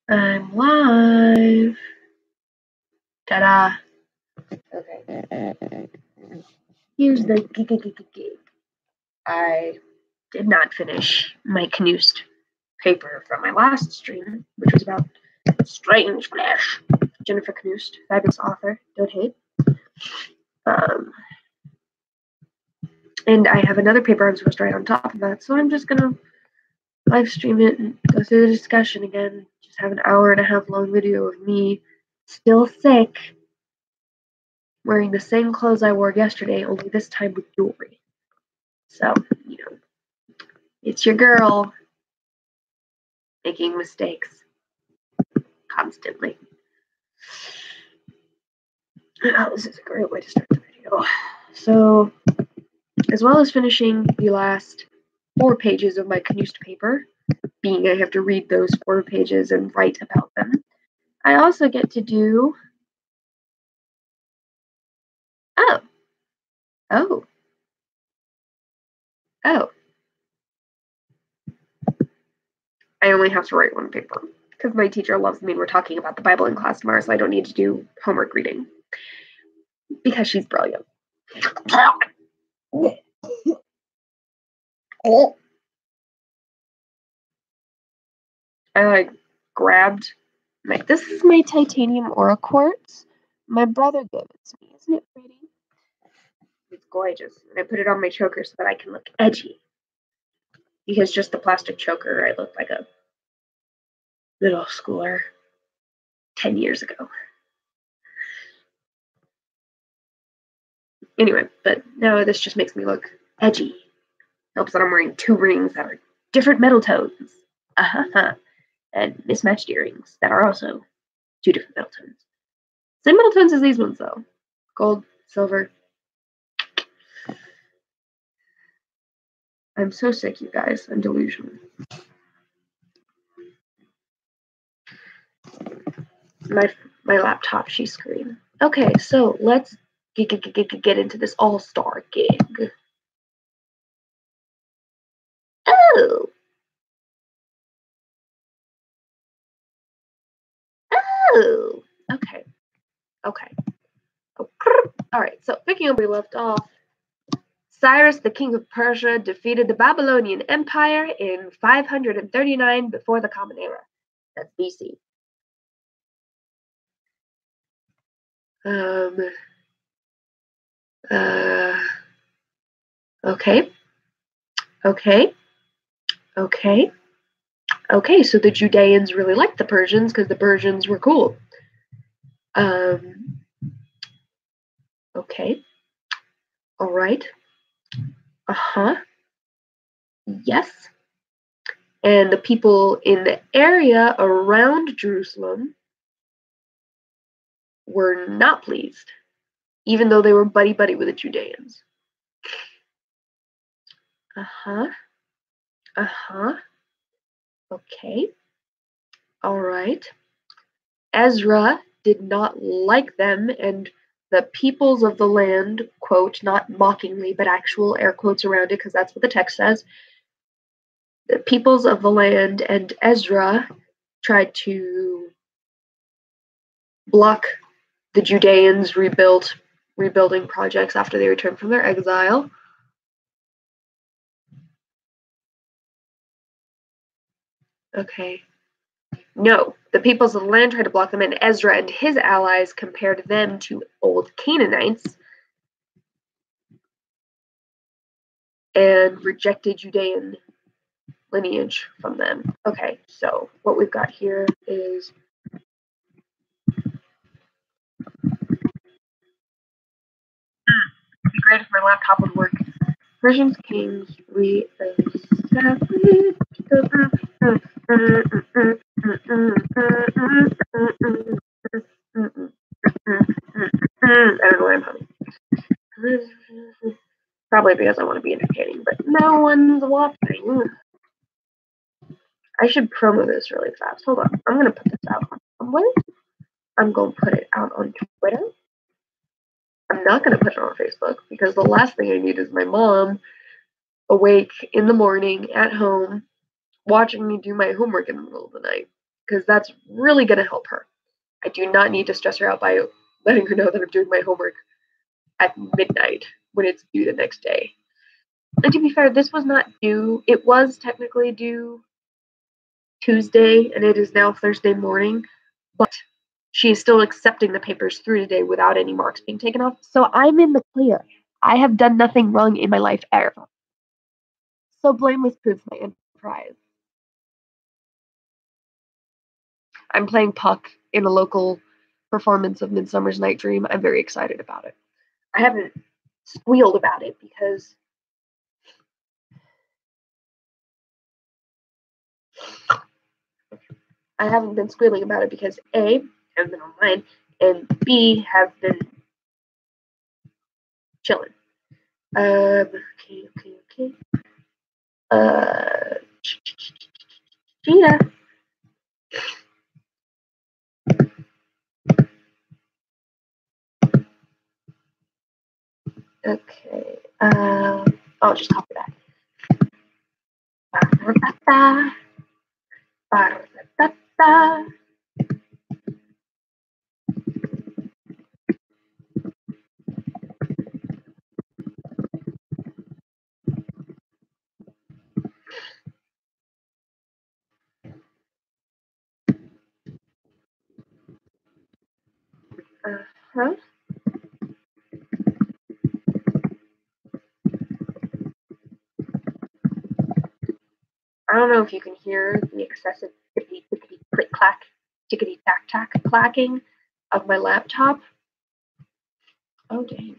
I'm live. Ta-da. Okay. Here's the gig. I did not finish my Knust paper from my last stream, which was about Strange Flesh. Jennifer Knust, fabulous author. Don't hate. And I have another paper I'm supposed to write on top of that, so I'm just gonna live stream it and go through the discussion again. Just have an hour and a half long video of me still sick, wearing the same clothes I wore yesterday, only this time with jewelry. So, it's your girl making mistakes constantly. Oh, this is a great way to start the video. So, as well as finishing the last 4 pages of my Knust paper, being I have to read those 4 pages and write about them, I also get to do... Oh. I only have to write 1 paper, because my teacher loves me and we're talking about the Bible in class tomorrow, so I don't need to do homework reading. Because she's brilliant. I grabbed this is my titanium aura quartz. My brother gave it to me. Isn't it pretty? It's gorgeous. And I put it on my choker so that I can look edgy. Because just the plastic choker, I look like a middle schooler 10 years ago. Anyway, but now this just makes me look edgy. Helps that I'm wearing 2 rings that are different metal tones. And mismatched earrings that are also 2 different metal tones. Same metal tones as these ones, though. Gold, silver. I'm so sick, you guys. I'm delusional. My laptop, she's screaming. Okay, so let's get into this all-star gig. Oh. Okay. All right, so picking up where we left off, Cyrus, the king of Persia, defeated the Babylonian Empire in 539 before the Common Era. That's BC. Okay, so the Judeans really liked the Persians because the Persians were cool. Okay. All right. Yes. And the people in the area around Jerusalem were not pleased, even though they were buddy-buddy with the Judeans. Okay. All right. Ezra did not like them, and the peoples of the land, quote, not mockingly, but actual air quotes around it, because that's what the text says, the peoples of the land and Ezra tried to block the Judeans' rebuilding projects after they returned from their exile. Okay. No, the peoples of the land tried to block them, and Ezra and his allies compared them to old Canaanites and rejected Judean lineage from them. Okay, so what we've got here is it'd be great if my laptop would work. Persians, kings, re-established the I don't know why I'm humming. Probably because I want to be entertaining, but no one's watching. I should promo this really fast. Hold on. I'm going to put this out on Tumblr. I'm going to put it out on Twitter. I'm not going to put it on Facebook because the last thing I need is my mom awake in the morning at home watching me do my homework in the middle of the night. because that's really going to help her. I do not need to stress her out by letting her know that I'm doing my homework at midnight when it's due the next day. And to be fair, this was not due. It was technically due Tuesday, and it is now Thursday morning, but she is still accepting the papers through today without any marks being taken off. So I'm in the clear. I have done nothing wrong in my life ever. So blameless proves my enterprise. I'm playing Puck in a local performance of Midsummer's Night Dream. I'm very excited about it. I haven't squealed about it because I haven't been squealing about it because A, I haven't been online, and B, have been chilling. Okay. Cheetah. Okay. I'll just copy that. Uh-huh. I don't know if you can hear the excessive tickety click clack, tickety tack tack clacking of my laptop. Oh dang.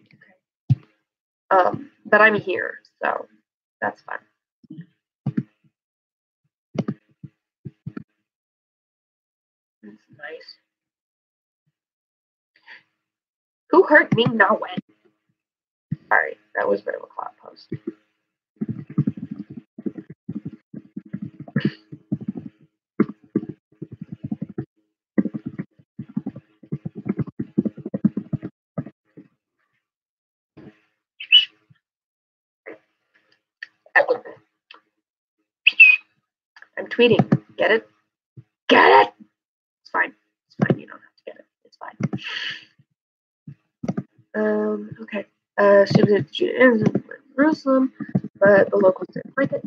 Okay. But I'm here, so that's fine. That's nice. Who hurt me? No when. Sorry, that was a bit of a cloud post. I'm tweeting. Get it? Get it? It's fine. It's fine. You don't have to get it. It's fine. Okay. Students at Judah in Jerusalem, but the locals didn't like it.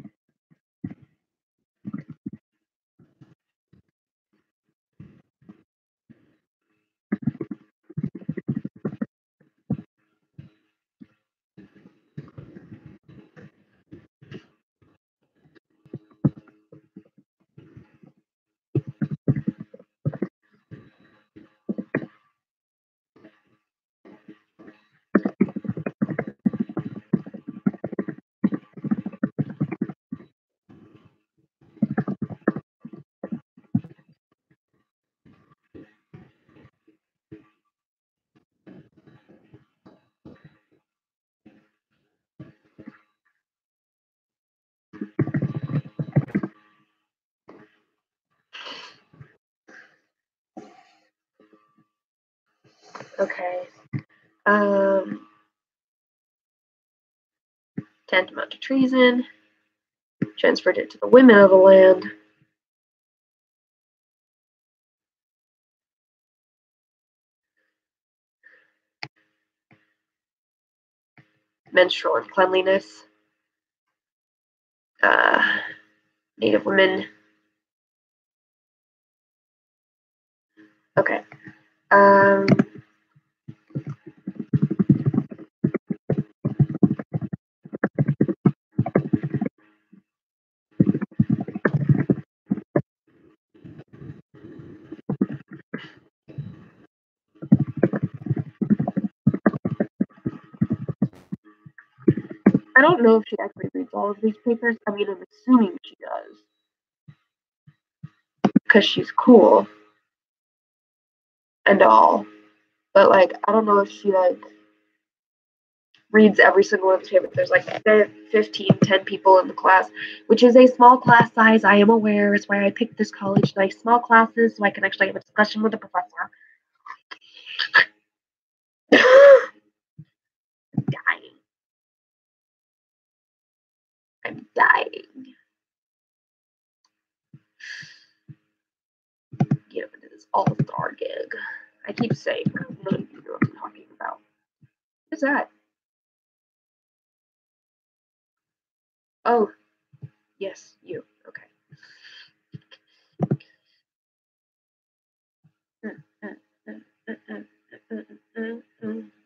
Okay. Tantamount to treason. Transferred it to the women of the land. Menstrual uncleanliness. Native women. Okay. I don't know if she actually reads all of these papers. I mean, I'm assuming she does. Because she's cool. And all. But, like, I don't know if she, like, reads every single one of the papers. There's, like, 15, 10 people in the class, which is a small class size. I am aware. It's why I picked this college. Nice small classes so I can actually have a discussion with the professor. I'm dying. I'm dying. all-star gig. I keep saying that. None of you know what I'm talking about. What is that? Oh, yes, you. Okay.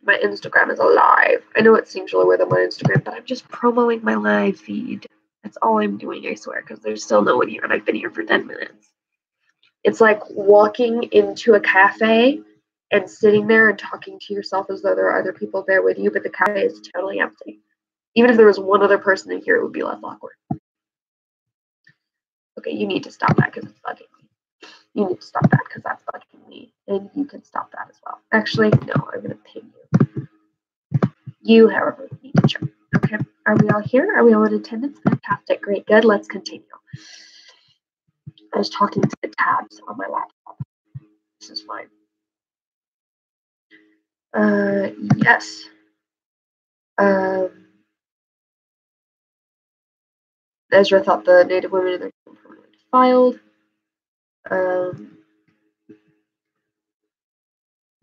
My Instagram is alive. I know it seems really weird on my Instagram, but I'm just promoting my live feed. That's all I'm doing, I swear, because there's still no one here, and I've been here for 10 minutes. It's like walking into a cafe and sitting there and talking to yourself as though there are other people there with you, but the cafe is totally empty. Even if there was one other person in here, it would be less awkward. Okay, you need to stop that because it's bugging me. You need to stop that because that's bugging me. And you can stop that as well. Actually, no, I'm going to ping you. You, however, need to check. Okay, are we all here? Are we all in attendance? Fantastic, great, good. Let's continue. I was talking to the tabs on my laptop. This is fine. Yes. Ezra thought the native women in their were defiled.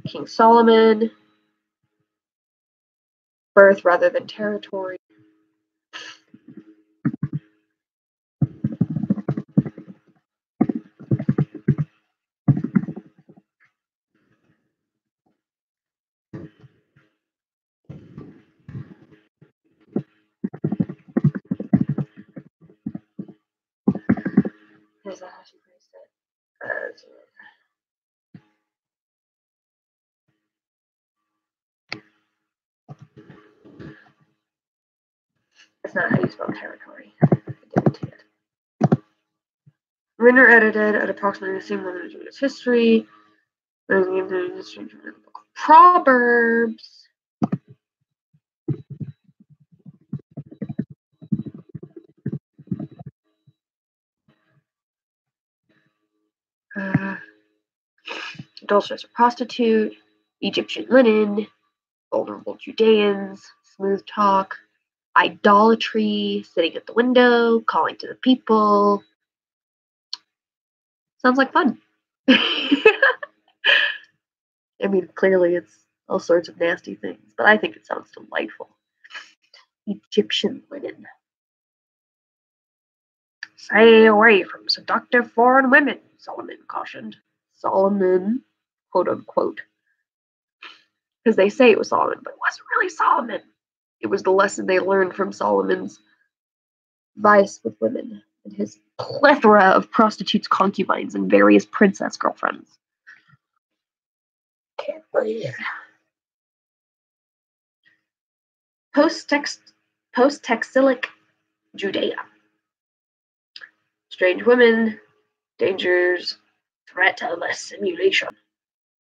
King Solomon, birth rather than territory. Here's a hash bracelet. That's not how you spell territory. I guarantee it. Written or edited at approximately the same moment as its history. Proverbs. Adulteress or prostitute. Egyptian linen. Vulnerable Judeans. Smooth talk. Idolatry. Sitting at the window. Calling to the people. Sounds like fun. I mean, clearly it's all sorts of nasty things, but I think it sounds delightful. Egyptian linen. Stay away from seductive foreign women, Solomon cautioned. Solomon, quote unquote. Because they say it was Solomon, but it wasn't really Solomon. It was the lesson they learned from Solomon's vice with women and his plethora of prostitutes, concubines, and various princess girlfriends. Can't believe it. Post-exilic Judea. Strange women, dangers, threat of assimilation.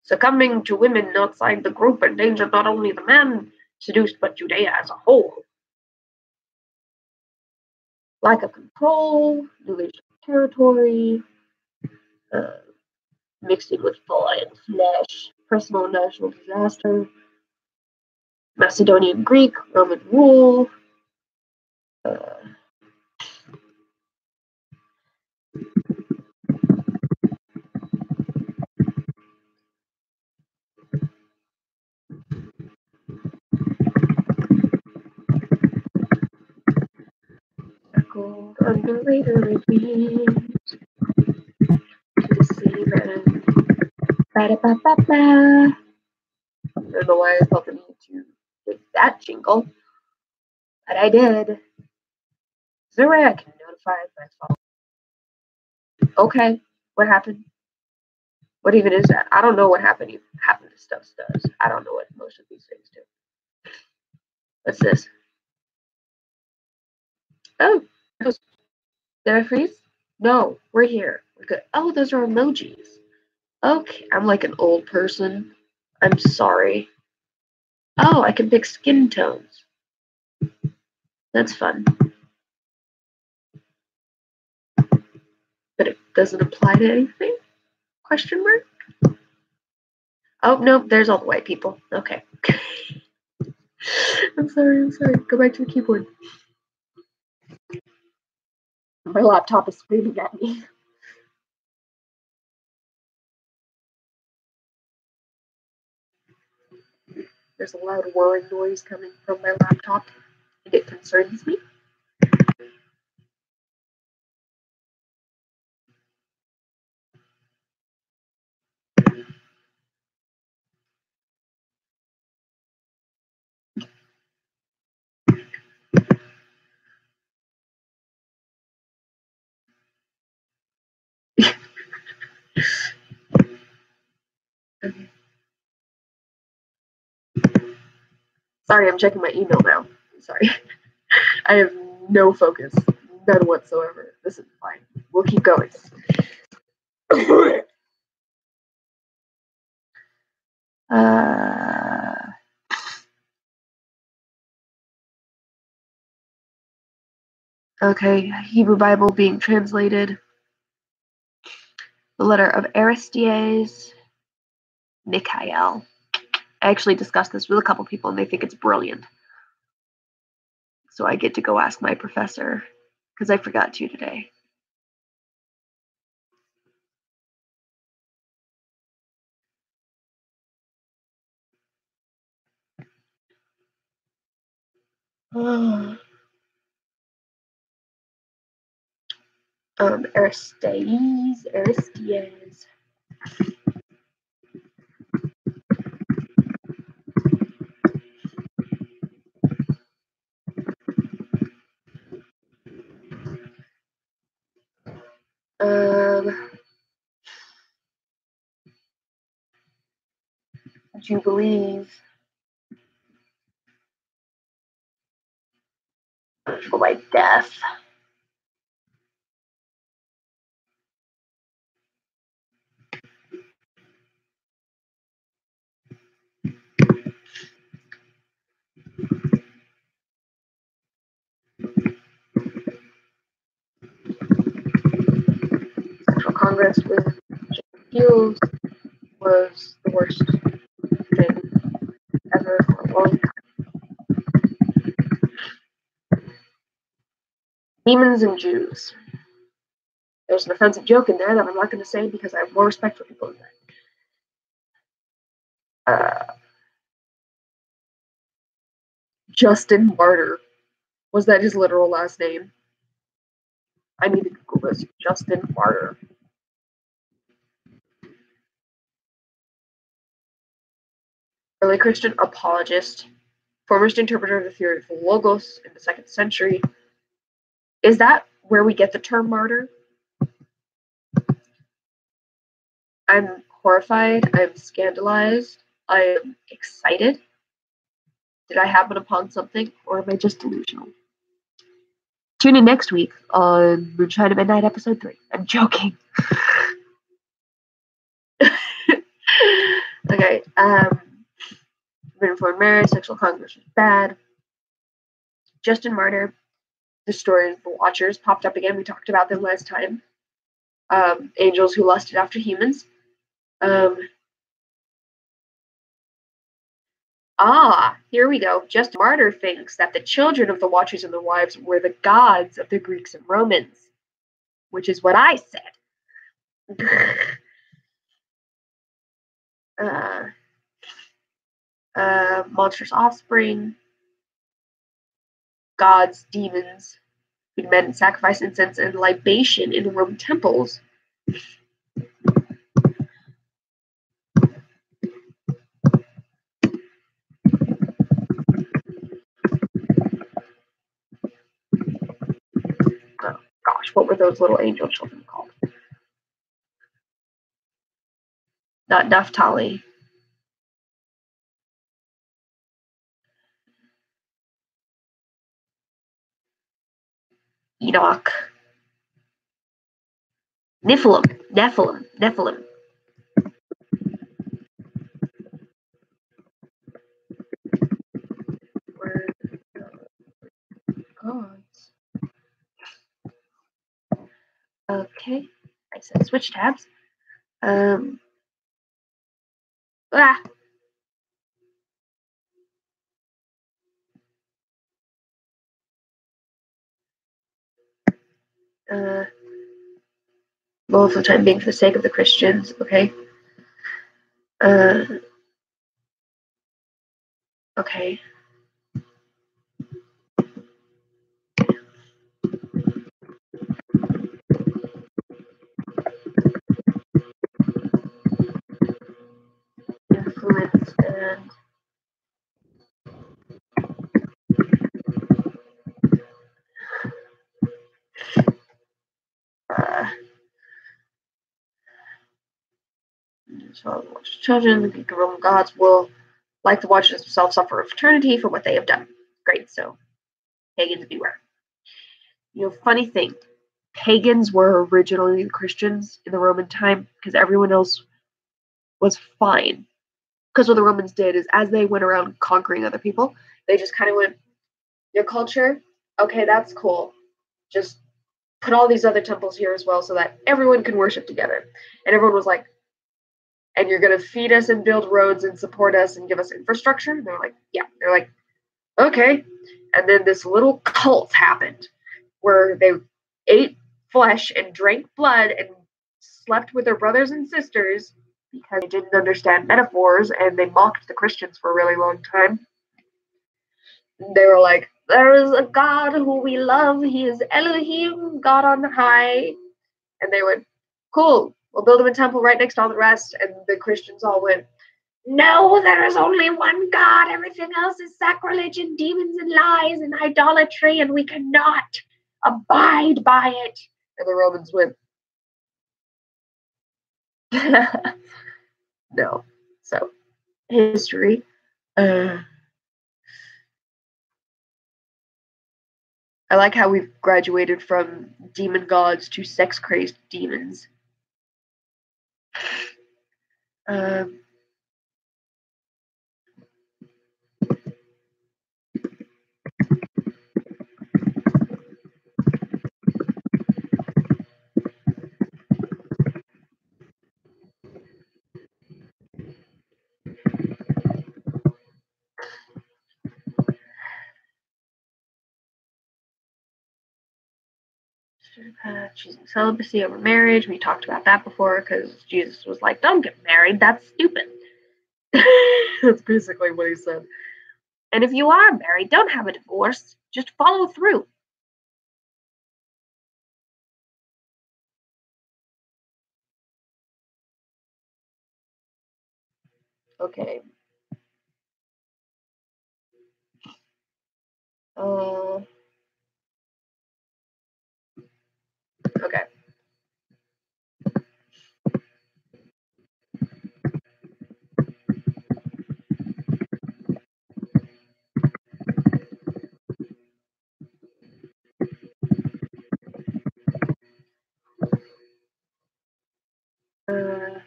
Succumbing to women outside the group endangered not only the man seduced, but Judea as a whole. Lack of control, invasion of territory, mixing with fire and flesh, personal and national disaster, Macedonian Greek, Roman rule, gold under later regimes, to deceive and ba-da-ba-ba-ba. I don't know why I felt the need to give that jingle, but I did. Is there a way I can notify my phone? Okay, what happened? What even is that? I don't know what happened to stuff does. I don't know what most of these things do. What's this? Oh, did I freeze? No, we're here. We're good. Oh, those are emojis. Okay, I'm like an old person. I'm sorry. Oh, I can pick skin tones. That's fun. But it doesn't apply to anything? Question mark? Oh, no, there's all the white people. Okay. I'm sorry. Go back to the keyboard. My laptop is screaming at me. There's a loud whirring noise coming from my laptop, and it concerns me. Okay. Sorry, I'm checking my email now. Sorry. I have no focus. None whatsoever. This is fine. We'll keep going. Okay, Hebrew Bible being translated. The letter of Aristeas, Mikhael. I actually discussed this with a couple people and they think it's brilliant. So I get to go ask my professor because I forgot to today. Aristeas. Jubilees. For my death. Central Congress with Hughes was the worst thing ever for a long time. Demons and Jews. There's an offensive joke in there that I'm not going to say because I have more respect for people than that. Justin Martyr. Was that his literal last name? I need to Google this. Justin Martyr. Early Christian apologist, foremost interpreter of the theory of the Logos in the 2nd century. Is that where we get the term martyr? I'm horrified. I'm scandalized. I am excited. Did I happen upon something, or am I just delusional? Tune in next week on Moonshine at Midnight, episode 3. I'm joking. Okay. Foreign marriage, sexual conquest was bad. Justin Martyr, the story of the Watchers popped up again. We talked about them last time. Angels who lusted after humans. Here we go. Justin Martyr thinks that the children of the Watchers and their wives were the gods of the Greeks and Romans, which is what I said. Monstrous offspring, gods, demons, who men sacrifice incense and libation in Roman temples. Oh gosh, what were those little angel children called? Not Naphtali. Enoch. Nephilim. Were gods. Okay, I said switch tabs. Well, for the time being, for the sake of the Christians, okay. Okay. Influence and so children, the Greek and Roman gods will like to watch themselves suffer of eternity for what they have done. Great, so pagans beware. Funny thing, pagans were originally Christians in the Roman time because everyone else was fine. Because what the Romans did is, as they went around conquering other people, they just kind of went, your culture, okay, that's cool. Just put all these other temples here as well so that everyone can worship together. And everyone was like, and you're going to feed us and build roads and support us and give us infrastructure? And they're like, yeah. They're like, okay. And then this little cult happened where they ate flesh and drank blood and slept with their brothers and sisters because they didn't understand metaphors and they mocked the Christians for a really long time. They were like, there is a God who we love. He is Elohim, God on high. And they went, cool, we'll build him a temple right next to all the rest. And the Christians all went, no, there is only one God. Everything else is sacrilege and demons and lies and idolatry, and we cannot abide by it. And the Romans went, no. So, history. I like how we've graduated from demon gods to sex crazed demons. Um, choosing celibacy over marriage. We talked about that before because Jesus was like, don't get married. That's stupid. That's basically what he said. And if you are married, don't have a divorce. Just follow through. Okay. Okay. Uh,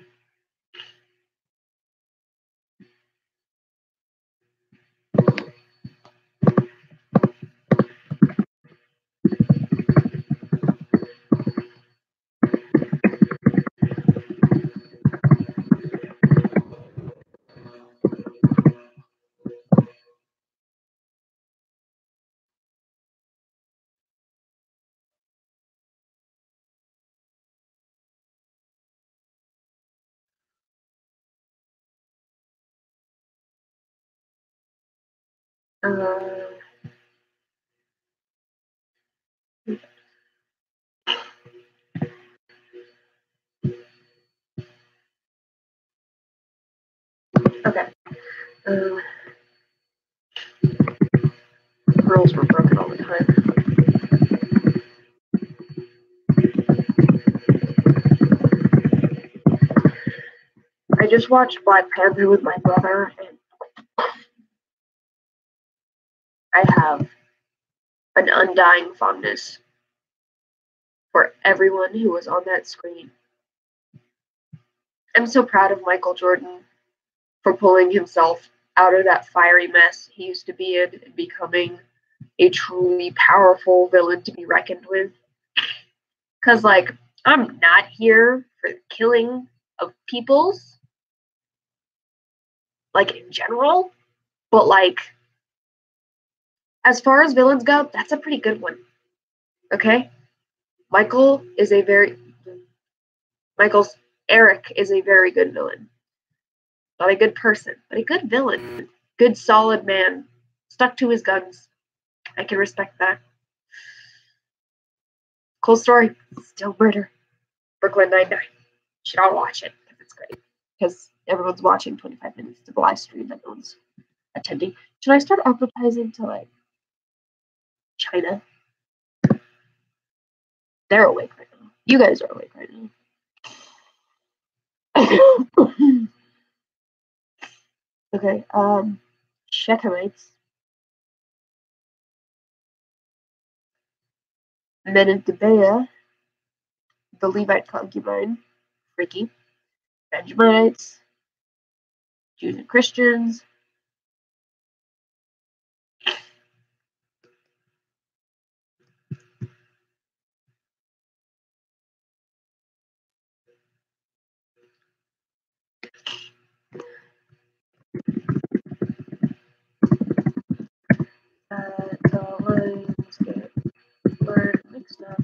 uh, okay. Uh, Rules were broken all the time. I just watched Black Panther with my brother, and I have an undying fondness for everyone who was on that screen. I'm so proud of Michael Jordan for pulling himself out of that fiery mess he used to be in and becoming a truly powerful villain to be reckoned with. Because, like, I'm not here for the killing of peoples, like, in general, but, like, as far as villains go, that's a pretty good one. Okay? Michael is a very. Eric is a very good villain. Not a good person, but a good villain. Good, solid man. Stuck to his guns. I can respect that. Cool story. Still murder. Brooklyn Nine-Nine. You should all watch it because it's great. Because everyone's watching 25 minutes to the live stream that no one's attending. Should I start advertising to like China? They're awake right now. You guys are awake right now. Okay, Shechemites. Men of Gibeah, the Levite concubine, freaky. Benjaminites, Jews and Christians. The lines get blurred, mixed up.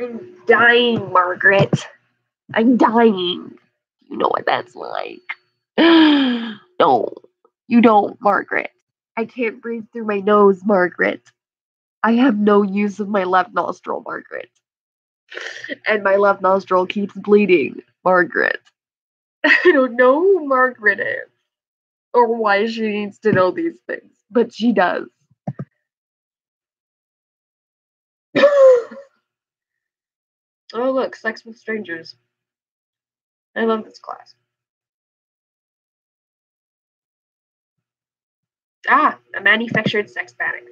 I'm dying, Margaret. I'm dying. You know what that's like. No, you don't, Margaret. I can't breathe through my nose, Margaret. I have no use of my left nostril, Margaret. And my left nostril keeps bleeding, Margaret. I don't know who Margaret is or why she needs to know these things, but she does. Oh, look, Sex with Strangers. I love this class. Ah, a manufactured sex panic.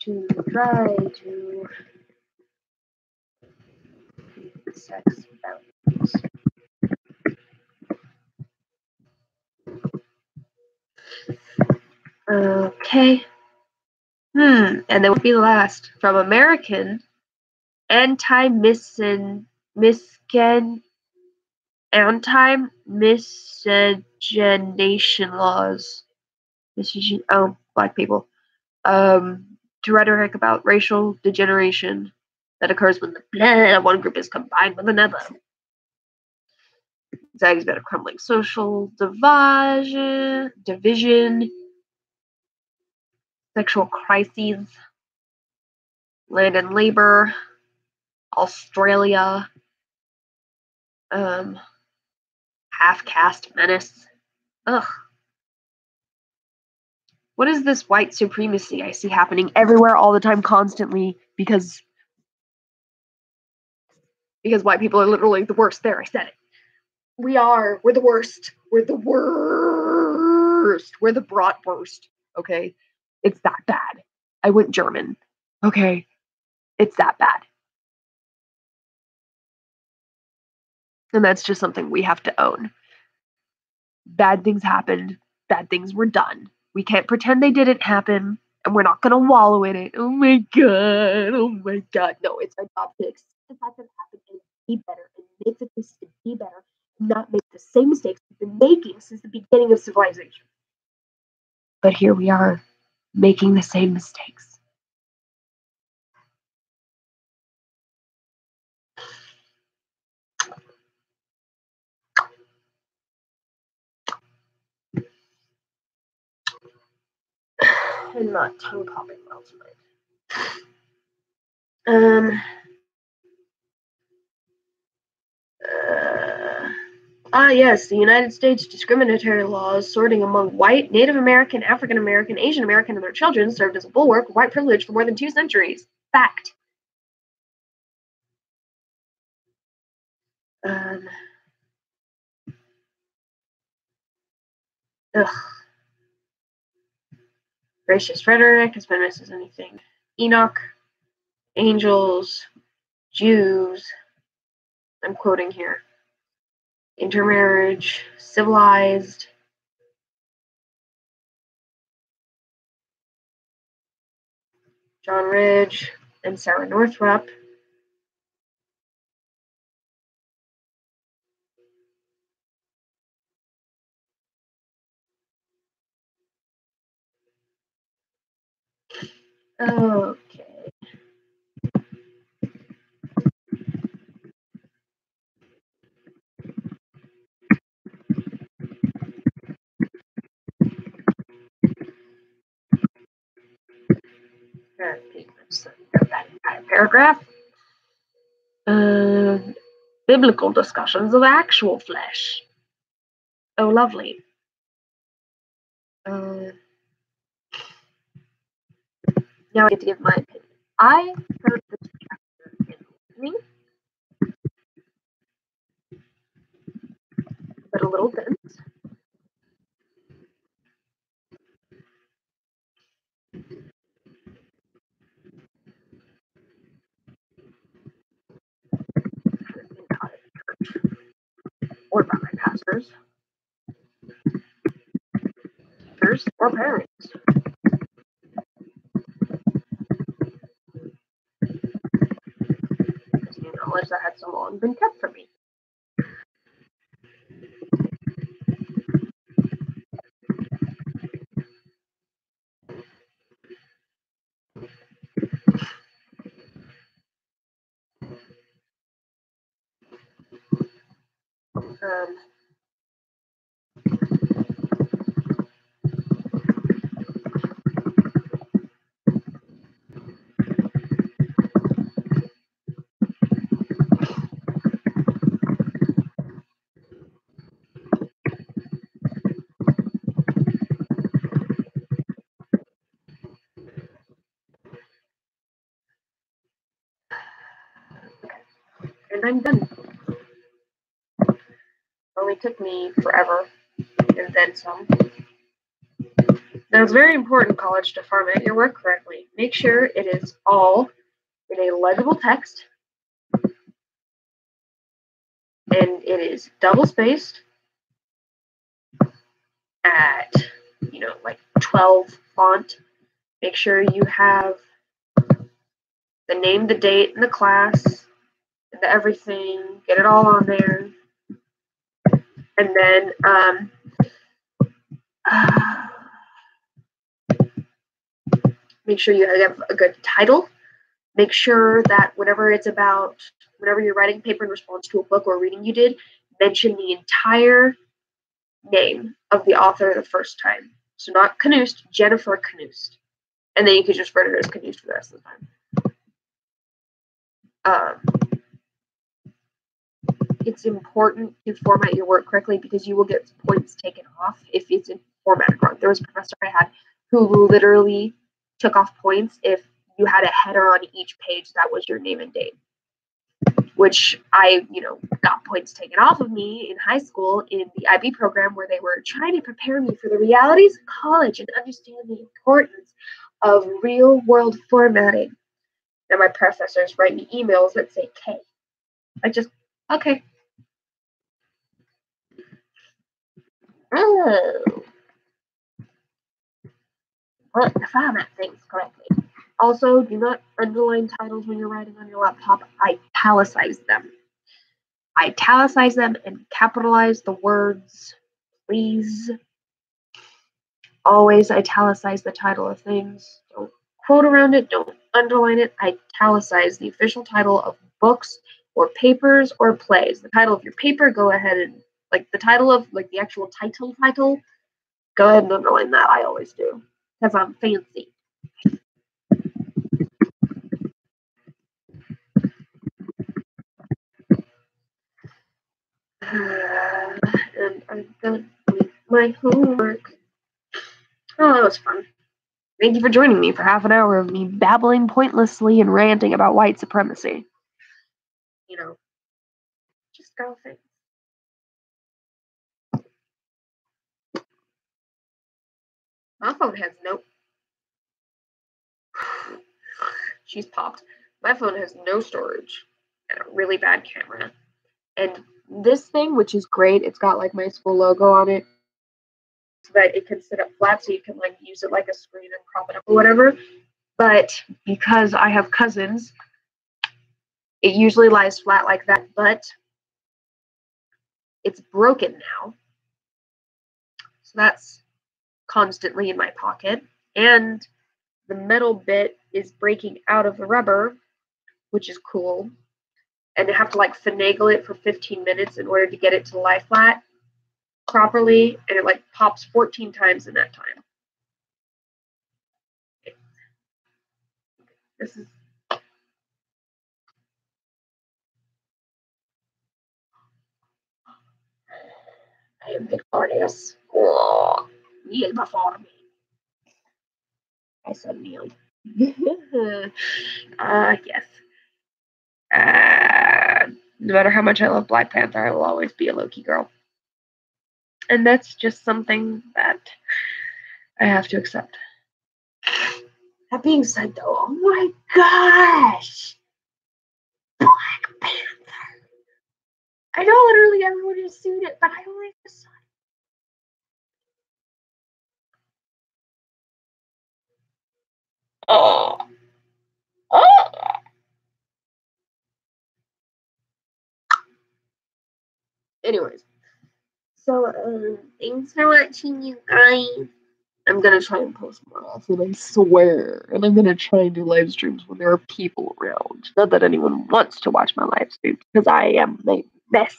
To try to keep sex boundaries. Okay. And that would be the last. From American anti-miscegenation laws. Black people. To rhetoric about racial degeneration that occurs when the blood of one group is combined with another. Anxieties about a crumbling social division, sexual crises, land and labor, Australia, half-caste menace. Ugh. What is this white supremacy I see happening everywhere all the time constantly because white people are literally the worst. There, I said it. We're the worst. We're the worst. We're the bratwurst. Okay? It's that bad. I went German. Okay? It's that bad. And that's just something we have to own. Bad things happened. Bad things were done. We can't pretend they didn't happen, and we're not going to wallow in it. Oh my god. Oh my god. No, it's our job to accept the fact that it happened and be better and make the choices to be better and not make the same mistakes we've been making since the beginning of civilization. But here we are, making the same mistakes. I'm not tongue popping well tonight. Yes, the United States discriminatory laws sorting among white, Native American, African American, Asian American, and their children served as a bulwark of white privilege for more than 2 centuries. Fact. Racist rhetoric has been missed as anything. Enoch, angels, Jews. I'm quoting here. intermarriage, civilized, John Ridge, and Sarah Northrop. Okay. Paragraph. Biblical discussions of actual flesh. Oh, lovely. Now I get to give my opinion. I heard this chapter in but a little dense. Or by my pastors, teachers, or parents. Because new knowledge that had so long been kept from me. Um, and I'm done. It only took me forever, and then some. Now, it's very important, college, to format your work correctly. Make sure it is all in a legible text, and it is double spaced at, like 12 font. Make sure you have the name, the date, and the class, and the everything. Get it all on there. And then make sure you have a good title. Make sure that whenever you're writing a paper in response to a book or reading you did, mention the entire name of the author the first time. So not Knust, Jennifer Knust. And then you could just refer to her as Knust for the rest of the time. It's important to format your work correctly because you will get points taken off if it's formatted wrong. There was a professor I had who literally took off points if you had a header on each page that was your name and date, which I, got points taken off of me in high school in the IB program where they were trying to prepare me for the realities of college and understand the importance of real world formatting. And my professors write me emails that say K. I just, okay. Oh. But format things correctly. Also, do not underline titles when you're writing on your laptop. Italicize them. Italicize them and capitalize the words, please. Always italicize the title of things. Don't quote around it. Don't underline it. Italicize the official title of books or papers or plays. The title of your paper, go ahead and, the title of, the actual title, go ahead and underline that. I always do. Because I'm fancy. And I'm done with my homework. Oh, that was fun. Thank you for joining me for half an hour of me babbling pointlessly and ranting about white supremacy. Just girl things. My phone has no. She's popped. My phone has no storage and a really bad camera. And this thing, which is great, it's got like my school logo on it, so that it can sit up flat, so you can like use it like a screen and prop it up or whatever. But because I have cousins, it usually lies flat like that, but it's broken now. So that's constantly in my pocket. And the metal bit is breaking out of the rubber, which is cool. And I have to like finagle it for 15 minutes in order to get it to lie flat properly, and it like pops 14 times in that time. This is I am victorious. Oh, kneel before me. I said kneel. Yes. No matter how much I love Black Panther, I will always be a Loki girl. And that's just something that I have to accept. That being said, though, oh my gosh! Black Panther! I know literally everyone has seen it, but I don't like the song. Oh. Oh. Anyways, so thanks for watching, you guys. I'm gonna try and post more often, I swear. And I'm gonna try and do live streams when there are people around. Not that anyone wants to watch my live streams, because I am a mess.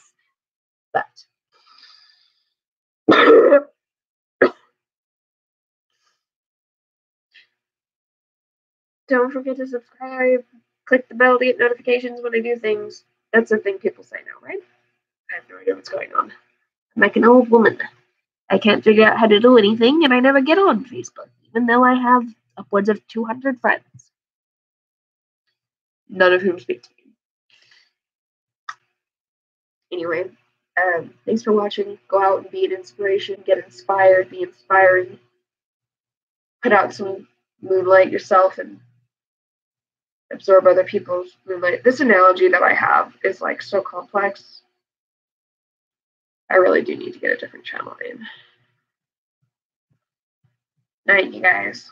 But don't forget to subscribe. Click the bell to get notifications when I do things. That's the thing people say now, right? I have no idea what's going on. I'm like an old woman. I can't figure out how to do anything, and I never get on Facebook, even though I have upwards of 200 friends. None of whom speak to me. Anyway, thanks for watching. Go out and be an inspiration. Get inspired. Be inspiring. Put out some moonlight yourself and absorb other people's moonlight. This analogy that I have is like so complex. I really do need to get a different channel name. Night, you guys.